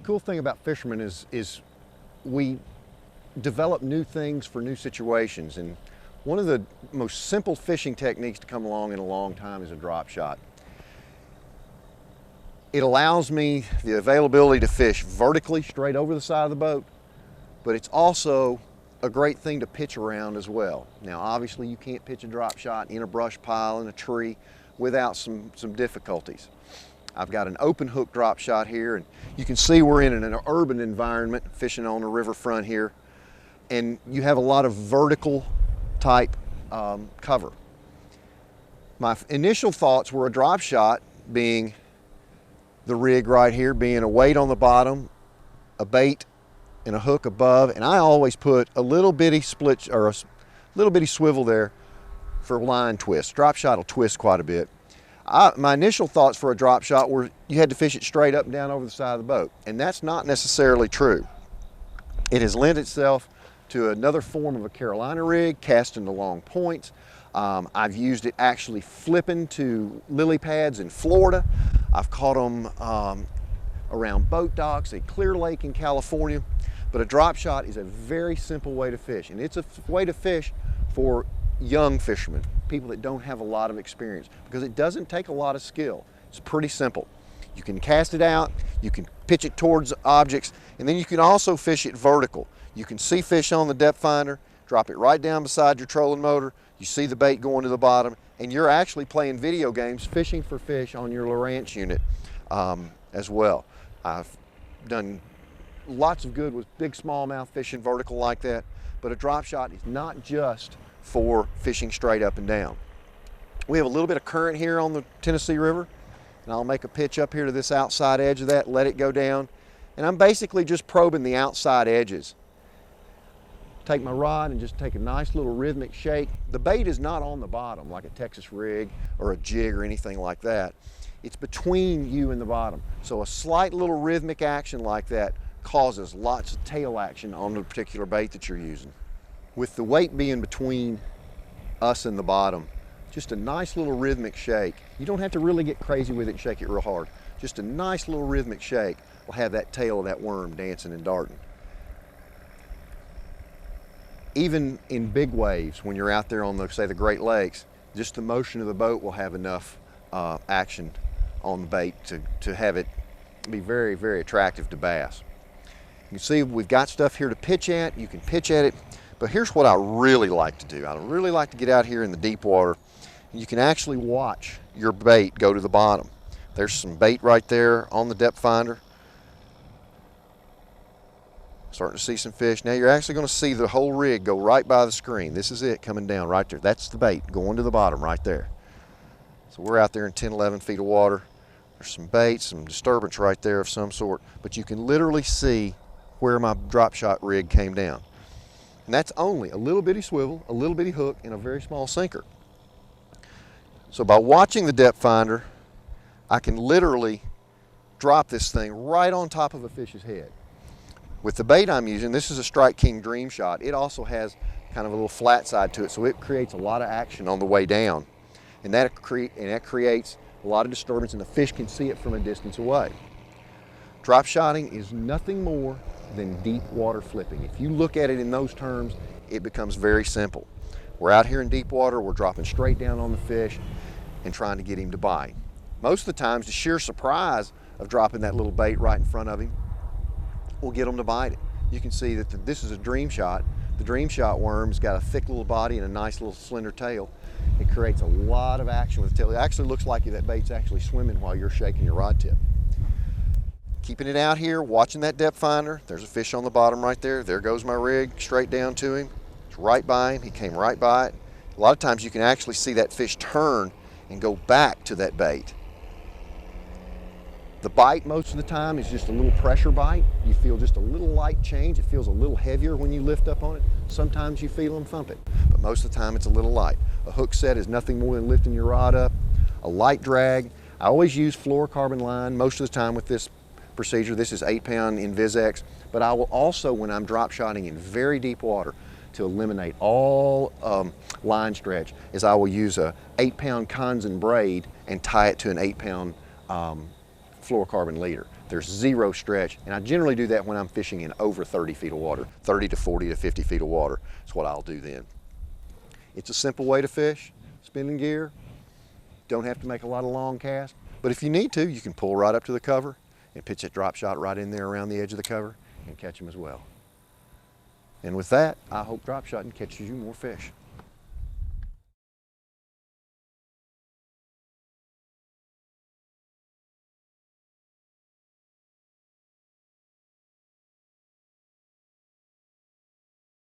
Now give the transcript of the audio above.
Cool thing about fishermen is we develop new things for new situations, and one of the most simple fishing techniques to come along in a long time is a drop shot. It allows me the availability to fish vertically straight over the side of the boat, but it's also a great thing to pitch around as well. Now obviously you can't pitch a drop shot in a brush pile in a tree without some difficulties. I've got an open hook drop shot here, and you can see we're in an urban environment fishing on the riverfront here, and you have a lot of vertical type cover. My initial thoughts were a drop shot being the rig right here, being a weight on the bottom, a bait and a hook above, and I always put a little bitty split or a little bitty swivel there for line twist. Drop shot will twist quite a bit. My initial thoughts for a drop shot were you had to fish it straight up and down over the side of the boat, and that's not necessarily true. It has lent itself to another form of a Carolina rig, casting to long points. I've used it actually flipping to lily pads in Florida. I've caught them around boat docks at Clear Lake in California. But a drop shot is a very simple way to fish, and it's a way to fish for young fishermen, people that don't have a lot of experience, because it doesn't take a lot of skill. It's pretty simple. You can cast it out, you can pitch it towards objects, and then you can also fish it vertical. You can see fish on the depth finder, drop it right down beside your trolling motor, you see the bait going to the bottom, and you're actually playing video games, fishing for fish on your Lowrance unit as well. I've done lots of good with big smallmouth fishing vertical like that, but a drop shot is not just for fishing straight up and down. We have a little bit of current here on the Tennessee River, and I'll make a pitch up here to this outside edge of that, let it go down, and I'm basically just probing the outside edges. Take my rod and just take a nice little rhythmic shake. The bait is not on the bottom like a Texas rig or a jig or anything like that. It's between you and the bottom. So a slight little rhythmic action like that causes lots of tail action on the particular bait that you're using. With the weight being between us and the bottom, just a nice little rhythmic shake. You don't have to really get crazy with it and shake it real hard. Just a nice little rhythmic shake will have that tail of that worm dancing and darting. Even in big waves, when you're out there on the, say, the Great Lakes, just the motion of the boat will have enough action on the bait to have it be very, very attractive to bass. You can see we've got stuff here to pitch at. You can pitch at it, but here's what I really like to do. I really like to get out here in the deep water. You can actually watch your bait go to the bottom. There's some bait right there on the depth finder. Starting to see some fish. Now you're actually going to see the whole rig go right by the screen. This is it coming down right there. That's the bait going to the bottom right there. So we're out there in 10, 11 feet of water. There's some bait, some disturbance right there of some sort, but you can literally see where my drop shot rig came down. And that's only a little bitty swivel, a little bitty hook, and a very small sinker. So by watching the depth finder, I can literally drop this thing right on top of a fish's head. With the bait I'm using, this is a Strike King Dream Shot. It also has kind of a little flat side to it, so it creates a lot of action on the way down. And that creates a lot of disturbance, and the fish can see it from a distance away. Drop shotting is nothing more than deep water flipping. If you look at it in those terms, it becomes very simple. We're out here in deep water, we're dropping straight down on the fish and trying to get him to bite. Most of the times, the sheer surprise of dropping that little bait right in front of him will get them to bite it. You can see that this is a Dream Shot. The Dream Shot worm's got a thick little body and a nice little slender tail. It creates a lot of action with the tail. It actually looks like that bait's actually swimming while you're shaking your rod tip. Keeping it out here, watching that depth finder. There's a fish on the bottom right there. There goes my rig straight down to him. It's right by him. He came right by it. A lot of times you can actually see that fish turn and go back to that bait. The bite most of the time is just a little pressure bite. You feel just a little light change. It feels a little heavier when you lift up on it. Sometimes you feel them thump it, but most of the time it's a little light. A hook set is nothing more than lifting your rod up. A light drag. I always use fluorocarbon line most of the time with this procedure. This is 8-pound InvisX, but I will also, when I'm drop shotting in very deep water, to eliminate all line stretch, is I will use a 8-pound Conzen braid and tie it to an 8-pound fluorocarbon leader. There's zero stretch, and I generally do that when I'm fishing in over 30 feet of water. 30 to 40 to 50 feet of water is what I'll do then. It's a simple way to fish, spinning gear. Don't have to make a lot of long casts, but if you need to, you can pull right up to the cover and pitch that drop shot right in there around the edge of the cover and catch them as well. And with that, I hope drop shotting catches you more fish.